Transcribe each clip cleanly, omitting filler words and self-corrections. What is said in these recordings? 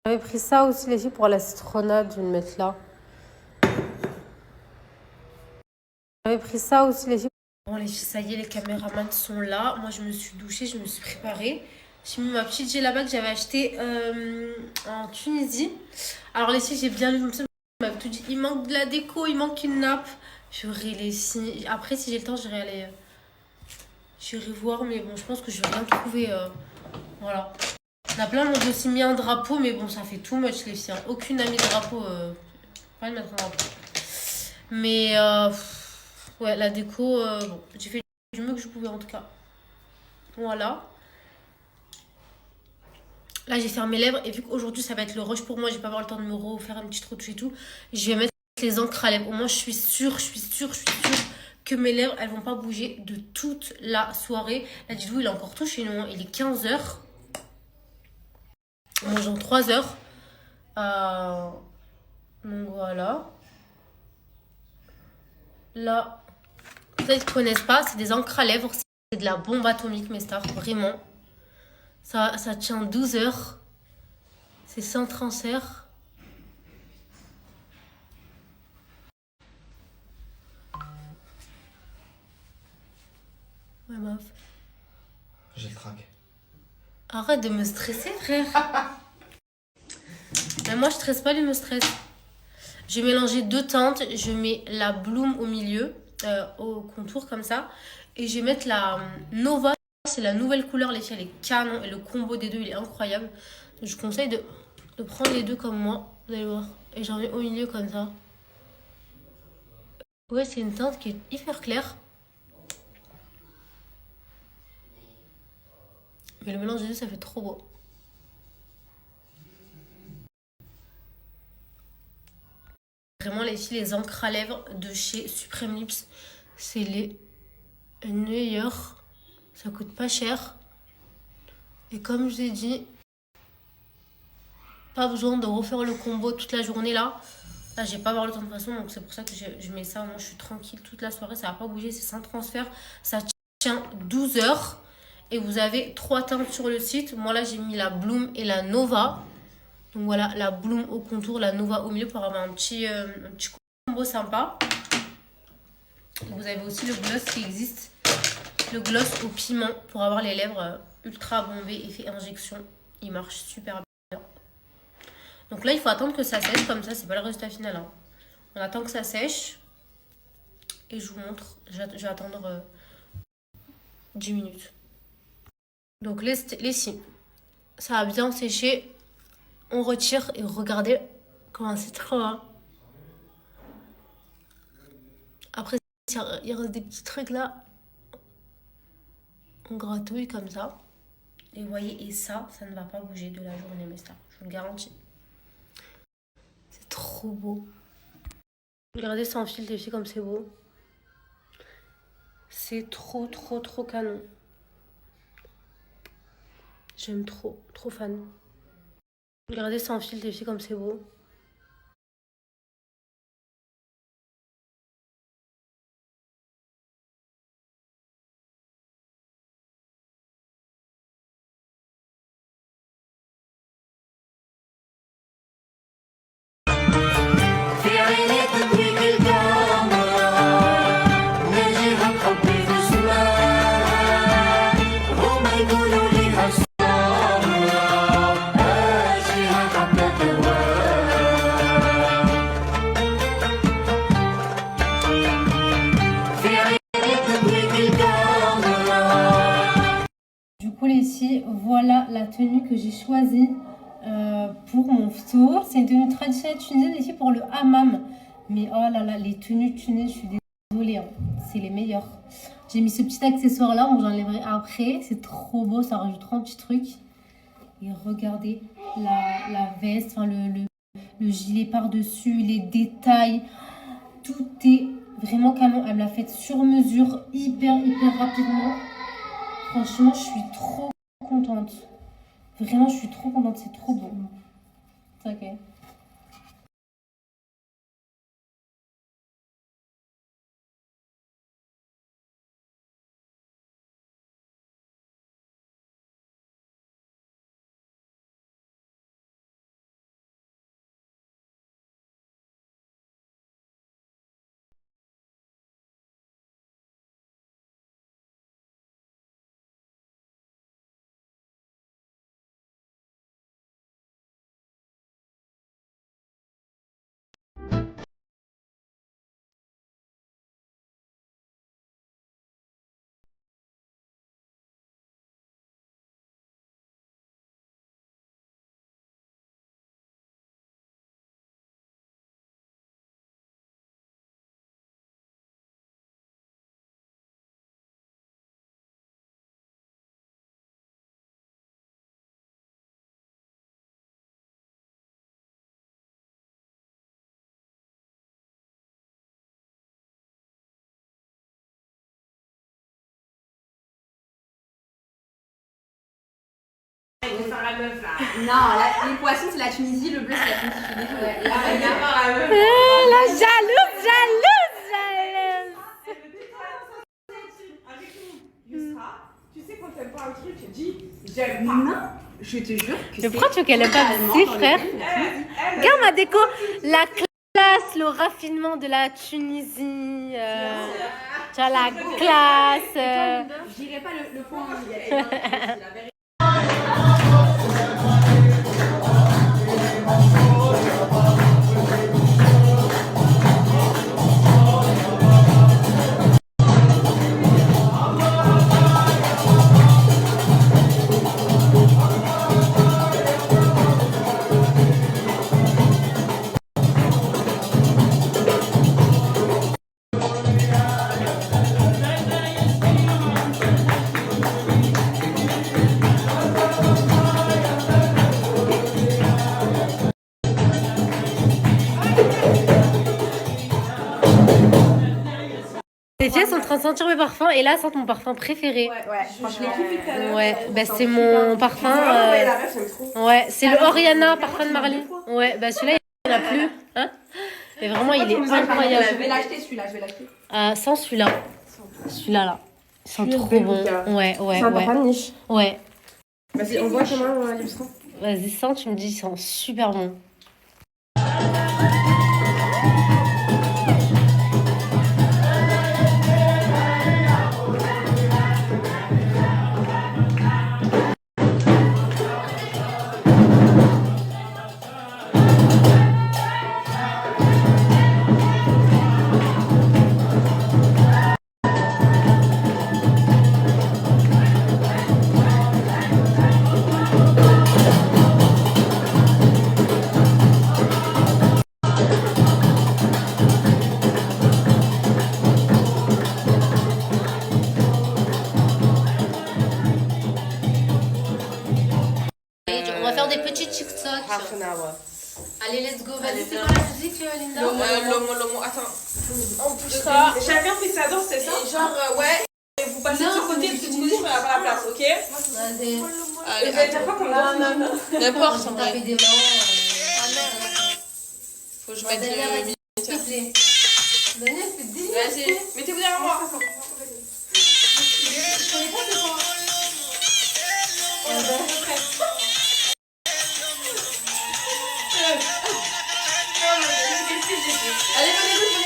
J'avais pris ça aussi, les filles, pour la citronnade. Je vais le mettre là. J'avais pris ça aussi, les filles. Bon, les filles, ça y est, les caméramans sont là. Moi, je me suis douchée, je me suis préparée. J'ai mis ma petite là-bas que j'avais achetée en Tunisie. Alors, les filles, j'ai bien lu. Je m'avait tout dit. Il manque de la déco, il manque une nappe. J'aurais les filles. Après, si j'ai le temps, j'irai aller. J'irai voir, mais bon, je pense que je vais rien trouver. Voilà. Il y en a plein m'ont aussi mis un drapeau, mais bon, ça fait too much, les filles. Aucune a mis de drapeau. Pas de mettre un drapeau. Mais ouais, la déco, bon, j'ai fait du mieux que je pouvais en tout cas. Voilà. Là, j'ai fait mes lèvres et vu qu'aujourd'hui ça va être le rush pour moi, j'ai pas avoir le temps de me refaire une petite retouche et tout. Je vais mettre les encres à lèvres. Au moins, je suis sûre que mes lèvres elles vont pas bouger de toute la soirée. Là, dites-vous, il est encore tôt chez nous. Hein. Il est 15h. On mange en 3 heures. Donc voilà. Là, peut-être qu'ils connaissent pas, c'est des encres à lèvres. C'est de la bombe atomique, mes stars, vraiment. Ça tient 12 heures. C'est sans transfert. Ouais, meuf. J'ai le trac. Arrête de me stresser, frère. Mais moi, je stresse pas, lui me stresse. Je vais mélanger deux teintes. Je mets la Bloom au milieu, au contour comme ça. Et je vais mettre la Nova. C'est la nouvelle couleur, les filles, elle est canon. Et le combo des deux, il est incroyable. Donc, je conseille de prendre les deux comme moi. Vous allez voir. Et j'en mets au milieu comme ça. Ouais, c'est une teinte qui est hyper claire. Mais le mélange des deux, ça fait trop beau. Vraiment, les filles, les encres à lèvres de chez Supreme Lips, c'est les meilleurs. Ça coûte pas cher. Et comme je vous ai dit, pas besoin de refaire le combo toute la journée là. Là, j'ai pas avoir le temps de toute façon, donc c'est pour ça que je mets ça. Moi, je suis tranquille toute la soirée, ça va pas bouger, c'est sans transfert. Ça tient 12 heures. Et vous avez 3 teintes sur le site. Moi, là, j'ai mis la Bloom et la Nova. Donc voilà, la Bloom au contour, la Nova au milieu pour avoir un petit combo sympa. Vous avez aussi le gloss qui existe. Le gloss au piment pour avoir les lèvres ultra bombées, effet injection. Il marche super bien. Donc là, il faut attendre que ça sèche, comme ça, c'est pas le résultat final. Hein. On attend que ça sèche. Et je vous montre. Je vais attendre 10 minutes. Donc les cils, ça a bien séché. On retire et regardez comment c'est trop. Hein. Après, il reste des petits trucs là. On gratouille comme ça. Et vous voyez, et ça ne va pas bouger de la journée, mes stars. Je vous le garantis. C'est trop beau. Regardez sans fil, les filles, comme c'est beau. C'est trop canon. J'aime trop, trop fan. Regardez sans fil, les filles, comme c'est beau. في عينيك تضويك القمرة نجيها بحبي في السماء هما يقولوا ليها السمرة أجيها حتى تهواها في عينيك تضويك القمرة. Du coup, les filles, voilà la tenue que j'ai choisie pour mon tour. C'est une tenue traditionnelle tunisienne, les filles, pour le hammam. Mais oh là là, les tenues tunisiennes, je suis désolée, hein, c'est les meilleures. J'ai mis ce petit accessoire-là, bon, j'enlèverai après. C'est trop beau, ça rajoute trop un petit truc. Et regardez la veste, enfin le gilet par-dessus, les détails. Tout est vraiment canon. Elle me l'a fait sur mesure, hyper rapidement. Franchement, je suis trop contente. Vraiment, je suis trop contente. C'est trop beau. Ok. Non, les poissons, c'est la Tunisie, le bleu, c'est la Tunisie. Je suis désolée. La jalouse. Tu sais quand t'aimes pas un truc, tu dis j'aime pas. Non, je te jure que Mais pourquoi tu veux qu'elle aime pas ses frères? Regarde ma déco, la classe, le raffinement de la Tunisie. Tu vois, la classe. je dirais pas le point. Les filles sont en train de sentir mes parfums et là, sentent mon parfum préféré. Ouais, je l'ai kiffé tout à l'heure. Ouais, bah c'est mon parfum. Ouais, c'est le Oriana parfum de Marly. Ouais, bah celui-là, il n'y en a plus. Hein? Mais vraiment, il est incroyable. Je vais l'acheter celui-là, je vais l'acheter. Sans celui-là. Celui-là, là. Ils sont trop bons. Ouais. C'est un parfum de niche. Ouais. Vas-y, on voit comment l'illustration. Vas-y, sens, tu me dis, ils sont super bons. On va faire des petits TikTok. Allez, let's go. Vas-y, c'est quoi la musique, Linda? Lomo, attends. On pousse ça. Chacun fait sa danse, c'est ça? Et genre, ouais. Et vous passez de ce côté, parce que du coup, je n'aurai pas la place, ok? Vas-y. Allez, vous allez faire quoi comme danse? N'importe, on taper des mains. Faut que je mette le S'il te plaît. Daniel, c'est délire. Vas-y, mettez-vous derrière moi. Allez, venez.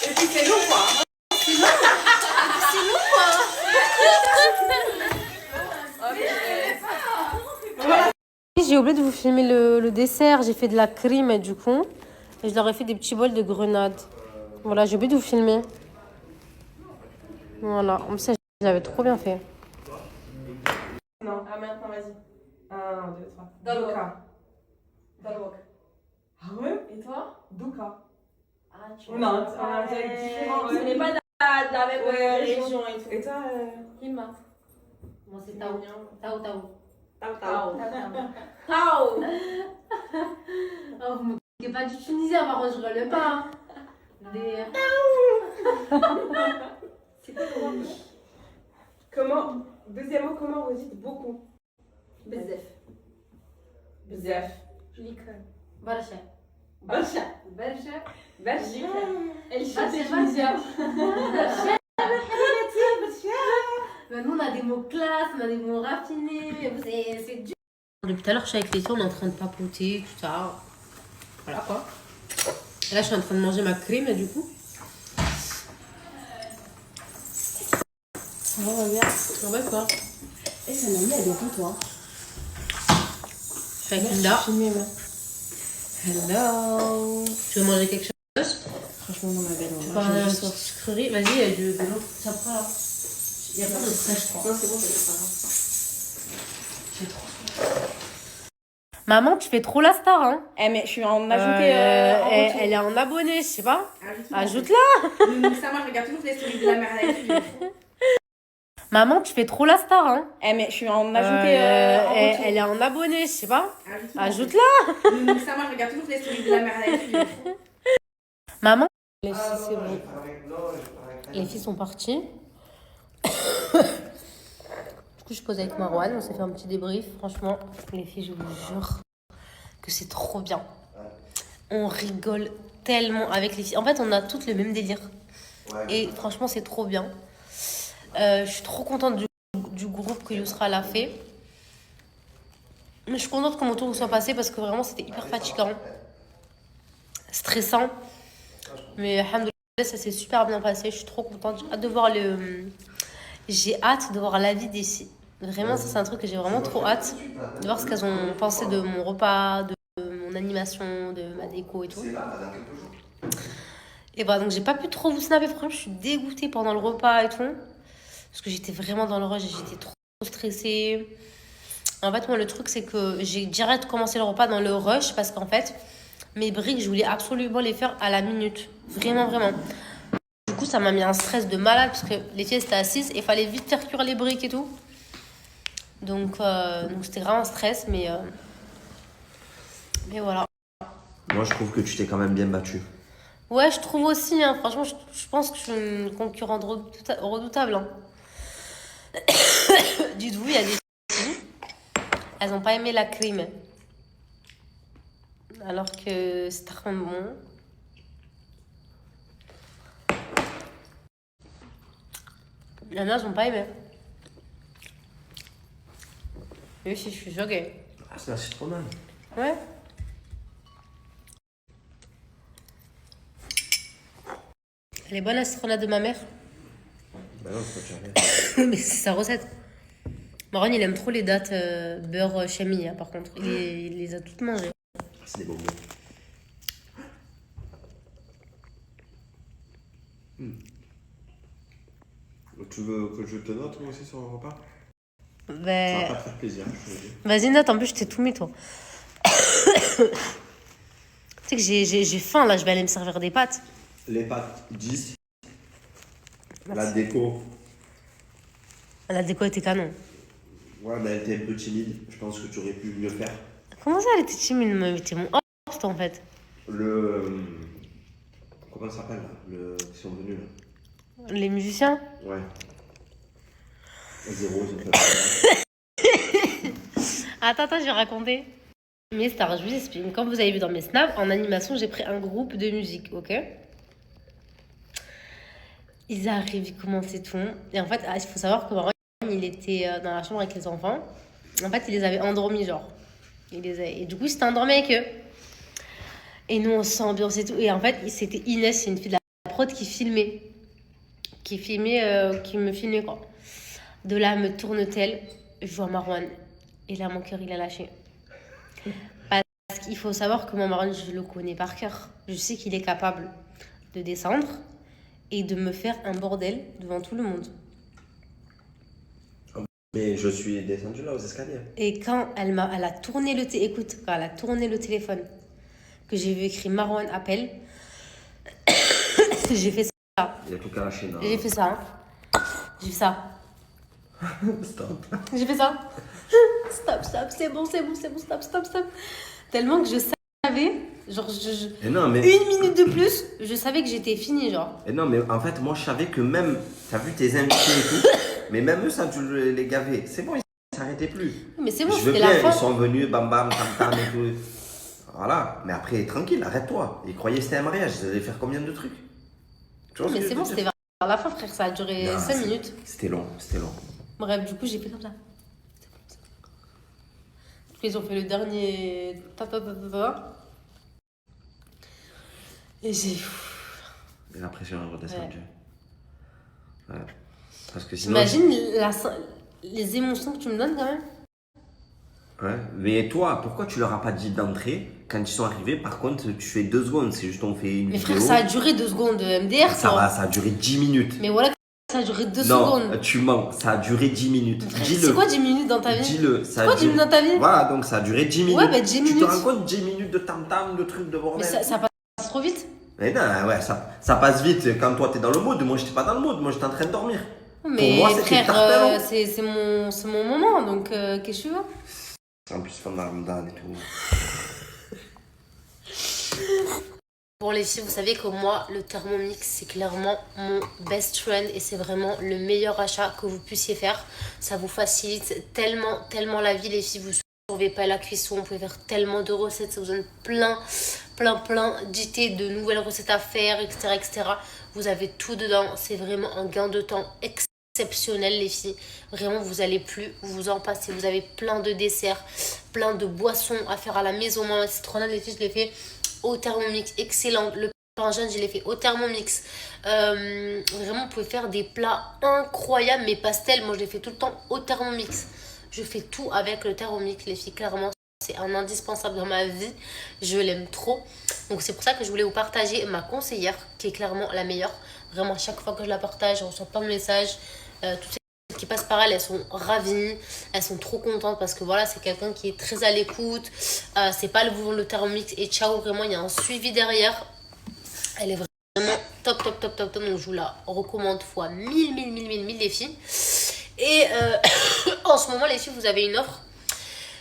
Et puis c'est long, quoi. J'ai oublié de vous filmer le dessert. J'ai fait de la crème du coup. Et je leur ai fait des petits bols de grenade. Voilà, j'ai oublié de vous filmer. Voilà, comme ça, j'avais trop bien fait. Non, maintenant, vas-y. 1, 2, 3. Doka. Ah ouais? Et toi? Doka. Ah, tu Non, c'est différent. Ce n'est pas de la même région. région et tout. Et toi? Rima. Moi, c'est Tao. Tao. Tao. Oh, vous me moquez pas du Tunisien, par contre, je relève pas. C'est quoi comment? Comment? Deuxième mot, comment vous dites beaucoup? Bezef. Bzef. Likon. Barcha. Barcha. Belge. Belgique. Elle Ah, c'est tunisien. Mais nous, on a des mots classe, on a des mots raffinés. C'est dur. Depuis tout à l'heure, je suis avec les filles, on est en train de papoter, tout ça. Voilà quoi. Et là, je suis en train de manger ma crème, du coup. Ça va bien. Ça va quoi? Et ça m'a mis à bientôt, toi. Je suis avec Linda. Hello. Tu veux manger quelque chose? Franchement, non, ma belle. Tu veux un sucrerie? Vas-y, il y a de l'eau. Ça prend là. Il y a pas de frais, je crois. Non, c'est bon, c'est pas grave. J'ai trop. Maman, tu fais trop la star, hein? Eh, mais je suis en ajouté. Elle est en abonné, je sais pas. Ajoute-la. Ça, moi, je regarde toujours les stories de la mère. Maman, tu fais trop la star, hein. Mais je suis en ajouté. Elle est en abonné, je sais pas. Ajoute-la. Ça, moi, je regarde toujours les stories de la mère à Maman. Les filles, c'est bon. Les filles sont parties. Du coup, je pose avec Marwan. On s'est fait un petit débrief. Franchement, les filles, je vous jure que c'est trop bien. On rigole tellement avec les filles. En fait, on a toutes le même délire. Et franchement, c'est trop bien. Je suis trop contente du groupe que Yousra l'a fait. Je suis contente que mon tour soit passé parce que vraiment, c'était hyper fatigant. Stressant. Mais alhamdoulilah, ça s'est super bien passé. Je suis trop contente. J'ai hâte de voir la vie des filles. Vraiment, ça, c'est un truc que j'ai vraiment trop hâte. De voir ce qu'elles ont pensé de mon repas, de mon animation, de ma déco et tout. Et voilà, donc j'ai pas pu trop vous snapper. Franchement, je suis dégoûtée pendant le repas et tout. Parce que j'étais vraiment dans le rush et j'étais trop stressée. En fait, moi, le truc, c'est que j'ai direct commencé le repas dans le rush parce qu'en fait, mes briques, je voulais absolument les faire à la minute. Vraiment, vraiment. Du coup, ça m'a mis un stress de malade parce que les filles étaient assises et il fallait vite faire cuire les briques et tout. Donc c'était vraiment un stress, mais voilà. Moi, je trouve que tu t'es quand même bien battue. Ouais, je trouve aussi, hein. Franchement, je pense que je suis une concurrente redoutable. Hein. Dites-vous, il y a des filles, elles n'ont pas aimé la crème. Alors que c'est très bon. Il y en a, elles n'ont pas aimé. Oui, je suis choquée. Ah, ça, c'est trop mal. Ouais. Elle est bonne la citronnade de ma mère. Bah non, c'est pas tu Mais c'est sa recette. Marwan, il aime trop les dattes beurre chamille, hein, par contre. Il les a toutes mangées. C'est des bonbons. Tu veux que je te note moi aussi sur le repas? Ça va Ben... pas te faire plaisir, je te le dis. Vas-y, note, en plus, je t'ai tout mis, toi. Tu sais que j'ai faim, là, je vais aller me servir des pâtes. Les pâtes, 10. Merci. La déco. La déco était canon. Ouais, mais elle était un peu timide. Je pense que tu aurais pu mieux faire. Comment ça, elle était timide? Mais t'es mon host, en fait. Comment ça s'appelle, là? Qui sont venus, là? Les musiciens? Ouais. Zéro, ils ont fait Attends, je vais raconter. Mes stars, je vous explique. Comme vous avez vu dans mes snaps, en animation, j'ai pris un groupe de musique, ok? Ils arrivent, ils commencent et tout. Et en fait, il faut savoir que Marwan, il était dans la chambre avec les enfants. En fait, il les avait endormis, genre. Et du coup, il s'était endormi avec eux. Et nous, on s'ambiance et tout. Et en fait, c'était Inès, c'est une fille de la prod qui filmait. Qui me filmait, quoi. De là, me tourne-t-elle. Je vois Marwan. Et là, mon cœur, il a lâché. Parce qu'il faut savoir que mon Marwan, je le connais par cœur. Je sais qu'il est capable de descendre et de me faire un bordel devant tout le monde. Mais je suis descendu là aux escaliers. Et quand elle a tourné quand elle a tourné le téléphone, que j'ai vu écrit Marwan appel, j'ai fait ça. Il y a tout qu'à lâcher là. J'ai fait ça. Hein. J'ai fait ça. Stop. J'ai fait ça. Stop, c'est bon, stop. Tellement que je savais, genre, Et non, mais... une minute de plus, je savais que j'étais finie, genre. Et non, mais en fait, moi, je savais que même... T'as vu tes invités et tout, mais même eux, ça, tu les gavais. C'est bon, ils s'arrêtaient plus. Mais c'est bon, je veux c'était bien, la fin. ils sont venus, bam bam, tam tam et tout. Voilà, mais après, tranquille, arrête-toi. Ils croyaient que c'était un mariage, ils allaient faire combien de trucs? Tu vois ce Mais que c'est je bon, veux c'était dire? vers la fin, frère, ça a duré Non, 5 minutes. C'était long. Bref, du coup, j'ai fait comme ça. Ils ont fait le dernier... Et j'ai... Et la pression est redescendue. Ouais. Parce que sinon... T'imagines les émotions que tu me donnes, quand même? Ouais. Mais toi, pourquoi tu leur as pas dit d'entrée quand ils sont arrivés? Par contre, tu fais 2 secondes. C'est juste on fait une Mais vidéo. frère, ça a duré 2 secondes de MDR, Ça va, ça a duré 10 minutes. Mais voilà, ça a duré 2 Non, secondes. tu mens. Ça a duré 10 minutes. Frère, Dis-le. c'est quoi 10 minutes dans ta vie? Dis-le. C'est quoi 10 minutes dans ta vie? Voilà, donc ça a duré 10 minutes. Ouais, bah 10 Tu minutes. te rends compte 10 minutes de tam-tam, de trucs, de bordel. Mais ça passe trop vite. Mais non, ouais, ça passe vite quand toi t'es dans le mood. Moi, j'étais pas dans le mood. Moi, j'étais en train de dormir. Mais moi, c'était frère, tartin, non c'est mon moment, donc qu'est-ce que tu veux? En plus, fin de la Ramadan et tout. Bon les filles, vous savez que moi, le Thermomix, c'est clairement mon best friend et c'est vraiment le meilleur achat que vous puissiez faire. Ça vous facilite tellement, tellement la vie les filles. Vous ne sauvez pas la cuisson, vous pouvez faire tellement de recettes, ça vous donne plein d'idées, de nouvelles recettes à faire, etc., etc. Vous avez tout dedans, c'est vraiment un gain de temps exceptionnel les filles. Vraiment, vous allez plus vous en passer. Vous avez plein de desserts, plein de boissons à faire à la maison. Moi, ma citronnade, les filles, je l'ai fait au Thermomix, excellent. Le pain jaune, je l'ai fait au Thermomix. Vraiment, vous pouvez faire des plats incroyables. Mes pastels, moi, je les fais tout le temps au Thermomix. Je fais tout avec le Thermomix, les filles, clairement. C'est un indispensable dans ma vie. Je l'aime trop. Donc, c'est pour ça que je voulais vous partager ma conseillère, qui est clairement la meilleure. Vraiment, à chaque fois que je la partage, je reçois plein de messages. Toutes ces qui passent par elle, elles sont ravies, elles sont trop contentes parce que voilà, c'est quelqu'un qui est très à l'écoute. C'est pas le Thermomix et ciao, vraiment, il y a un suivi derrière. Elle est vraiment top. Donc je vous la recommande fois 1000 les filles. Et en ce moment, les filles, vous avez une offre.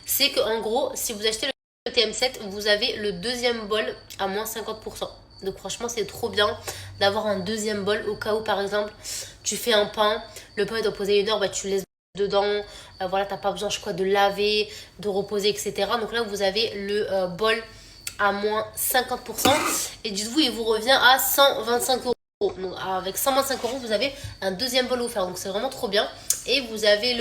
C'est qu'en gros, si vous achetez le TM7, vous avez le deuxième bol à moins 50%. Donc franchement, c'est trop bien d'avoir un deuxième bol au cas où, par exemple, tu fais un pain, le pain doit poser 1 heure, bah, tu le laisses dedans, voilà, t'as pas besoin, je crois, de laver, de reposer, etc. Donc là, vous avez le bol à moins 50%. Et dites-vous, il vous revient à 125 euros. Donc avec 125 euros, vous avez un deuxième bol offert. Donc c'est vraiment trop bien. Et vous avez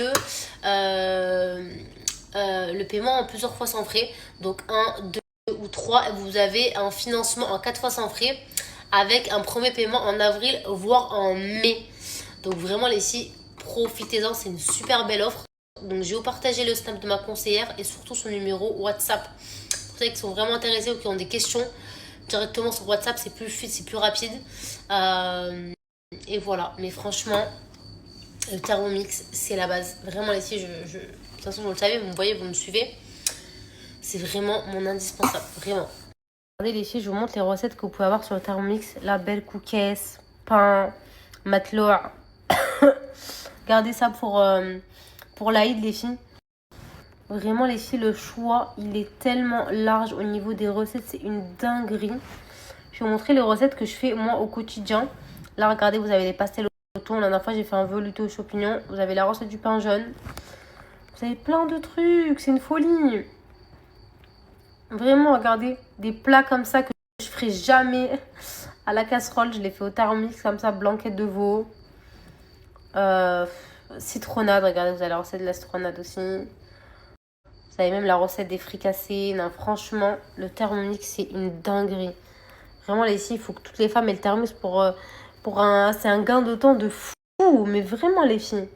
le paiement en plusieurs fois sans frais. Donc 1, 2 ou 3. Et vous avez un financement en 4 fois sans frais avec un premier paiement en avril, voire en mai. Donc vraiment les filles, profitez-en, c'est une super belle offre. Donc je vais vous partager le snap de ma conseillère et surtout son numéro WhatsApp. Pour ceux qui sont vraiment intéressés ou qui ont des questions, directement sur WhatsApp, c'est plus fluide, c'est plus rapide. Et voilà, mais franchement, le Thermomix, c'est la base. Vraiment les filles, de toute façon vous le savez, vous me voyez, vous me suivez. C'est vraiment mon indispensable, vraiment. Regardez les filles, je vous montre les recettes que vous pouvez avoir sur le Thermomix. La belle cookies, pain, matelot. Gardez ça pour l'Aïd les filles. Vraiment les filles, le choix, il est tellement large au niveau des recettes. C'est une dinguerie. Je vais vous montrer les recettes que je fais moi au quotidien. Là, regardez, vous avez les pastels au thon. La dernière fois, j'ai fait un velouté aux champignons. Vous avez la recette du pain jaune. Vous avez plein de trucs. C'est une folie. Vraiment, regardez, des plats comme ça que je ferai jamais à la casserole. Je les fais au Thermomix comme ça, blanquette de veau. Citronnade, regardez, vous avez la recette de la citronnade aussi. Vous avez même la recette des fricassés. Non, franchement, le Thermomix, c'est une dinguerie. Vraiment, les filles, il faut que toutes les femmes aient le Thermomix c'est un gain de temps de fou. Mais vraiment, les filles.